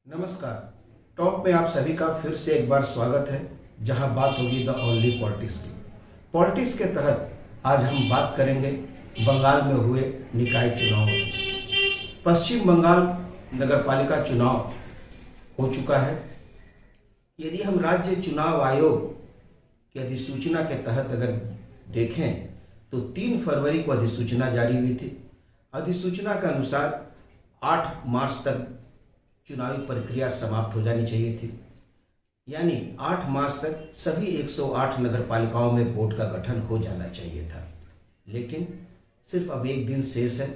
नमस्कार। टॉप में आप सभी का फिर से एक बार स्वागत है, जहां बात होगी द ओनली पॉलिटिक्स की। पॉलिटिक्स के तहत आज हम बात करेंगे बंगाल में हुए निकाय चुनाव की। पश्चिम बंगाल नगरपालिका चुनाव हो चुका है। यदि हम राज्य चुनाव आयोग की अधिसूचना के तहत अगर देखें तो 3 फरवरी को अधिसूचना जारी हुई थी। अधिसूचना के अनुसार 8 मार्च तक चुनावी प्रक्रिया समाप्त हो जानी चाहिए थी, यानी 8 मार्च तक सभी 108 नगरपालिकाओं में बोर्ड का गठन हो जाना चाहिए था। लेकिन सिर्फ अब एक दिन शेष है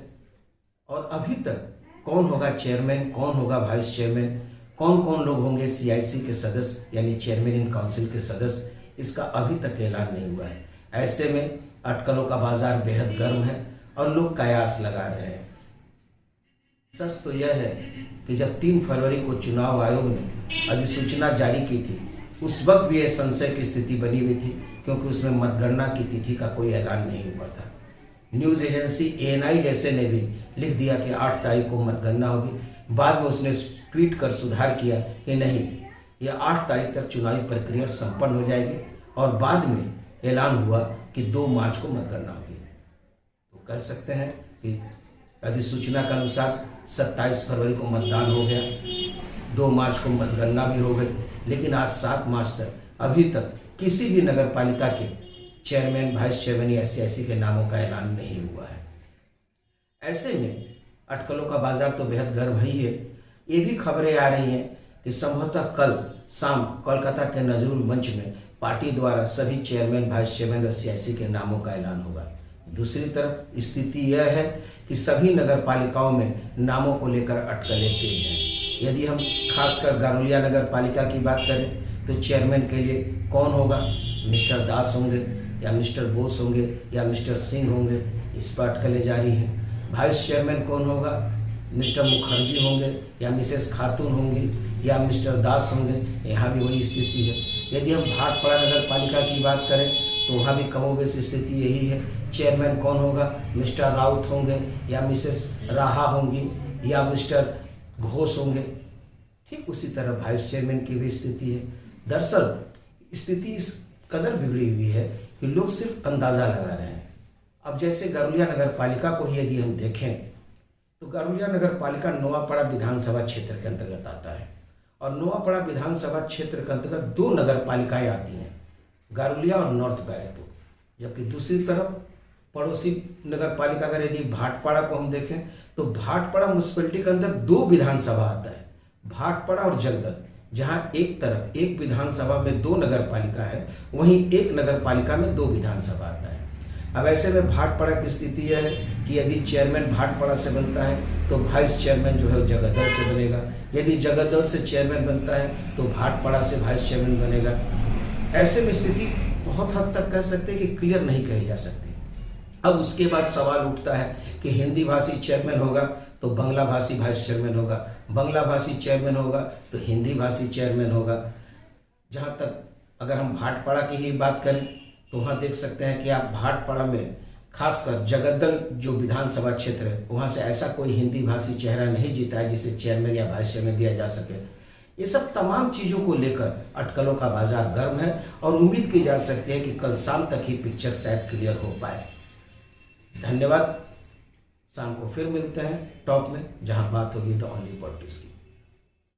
और अभी तक कौन होगा चेयरमैन, कौन होगा वाइस चेयरमैन, कौन कौन लोग होंगे सीआईसी के सदस्य यानी चेयरमैन इन काउंसिल के सदस्य, इसका अभी तक ऐलान नहीं हुआ है। ऐसे में अटकलों का बाजार बेहद गर्म है और लोग कयास लगा रहे हैं। सच तो यह है कि जब 3 फरवरी को चुनाव आयोग ने अधिसूचना जारी की थी, उस वक्त भी यह संशय की स्थिति बनी हुई थी, क्योंकि उसमें मतगणना की तिथि का कोई ऐलान नहीं हुआ था। न्यूज़ एजेंसी एएनआई जैसे ने भी लिख दिया कि 8 तारीख को मतगणना होगी। बाद में उसने ट्वीट कर सुधार किया कि नहीं, यह 8 तारीख तक चुनावी प्रक्रिया संपन्न हो जाएगी और बाद में ऐलान हुआ कि 2 मार्च को मतगणना होगी। तो कह सकते हैं कि अधिसूचना के अनुसार 27 फरवरी को मतदान हो गया, 2 मार्च को मतगणना भी हो गई, लेकिन आज 7 मार्च तक अभी तक किसी भी नगरपालिका के चेयरमैन, वाइस चेयरमैन या सीआईसी के नामों का ऐलान नहीं हुआ है। ऐसे में अटकलों का बाजार तो बेहद गर्म ही है। ये भी खबरें आ रही हैं कि संभवतः कल शाम कोलकाता के नजरुल मंच में पार्टी द्वारा सभी चेयरमैन, वाइस चेयरमैन और सीआईसी के नामों का ऐलान होगा। दूसरी तरफ स्थिति यह है कि सभी नगरपालिकाओं में नामों को लेकर अटकलें तेज हैं। यदि हम खासकर गारुलिया नगर पालिका की बात करें तो चेयरमैन के लिए कौन होगा, मिस्टर दास होंगे या मिस्टर बोस होंगे या मिस्टर सिंह होंगे, इस पर अटकलें जारी हैं। वाइस चेयरमैन कौन होगा, मिस्टर मुखर्जी होंगे या मिसेस खातून होंगी या मिस्टर दास होंगे, यहाँ भी वही स्थिति है। यदि हम भाटपाड़ा नगर पालिका की बात करें तो वहाँ भी कमोबेश स्थिति यही है। चेयरमैन कौन होगा, मिस्टर राउत होंगे या मिसेस राहा होंगी या मिस्टर घोष होंगे। ठीक उसी तरह वाइस चेयरमैन की भी स्थिति है। दरअसल स्थिति इस कदर बिगड़ी हुई है कि लोग सिर्फ अंदाज़ा लगा रहे हैं। अब जैसे गारुलिया नगर पालिका को ही यदि हम देखें तो गारुलिया नगर पालिका नोआपाड़ा विधानसभा क्षेत्र के अंतर्गत आता है और नोआपाड़ा विधानसभा क्षेत्र के अंतर्गत 2 नगर पालिकाएँ आती हैं, गारुलिया और नॉर्थ बैरकपुर। जबकि दूसरी तरफ पड़ोसी नगर पालिका अगर यदि भाटपाड़ा को हम देखें तो भाटपाड़ा म्यूनसिपलिटी के अंदर 2 विधानसभा आता है, भाटपाड़ा और जगदल। जहां एक तरफ एक विधानसभा में 2 नगर पालिका है, वहीं एक नगर पालिका में 2 विधानसभा आता है। अब ऐसे में भाटपाड़ा की स्थिति यह है कि यदि चेयरमैन भाटपाड़ा से बनता है तो वाइस चेयरमैन जो है जगदल से बनेगा। यदि जगदल से चेयरमैन बनता है तो भाटपाड़ा से वाइस चेयरमैन बनेगा। ऐसे में स्थिति बहुत हद तक कह सकते हैं कि क्लियर नहीं कही जा सकती। अब उसके बाद सवाल उठता है कि हिंदी भाषी चेयरमैन होगा तो बांग्ला भाषी वाइस चेयरमैन होगा, बांग्ला भाषी चेयरमैन होगा तो हिंदी भाषी चेयरमैन होगा। जहाँ तक अगर हम भाटपाड़ा की ही बात करें तो वहाँ देख सकते हैं कि आप भाटपाड़ा में खासकर जगदल जो विधानसभा क्षेत्र है, वहाँ से ऐसा कोई हिंदी भाषी चेहरा नहीं जीता है जिसे चेयरमैन या वाइस चेयरमैन दिया जा सके। ये सब तमाम चीज़ों को लेकर अटकलों का बाजार गर्म है और उम्मीद की जा सकती है कि कल शाम तक ही पिक्चर शायद क्लियर हो पाए। धन्यवाद। शाम को फिर मिलते हैं टॉप में, जहां बात होगी द ओनली पॉलिटिक्स की।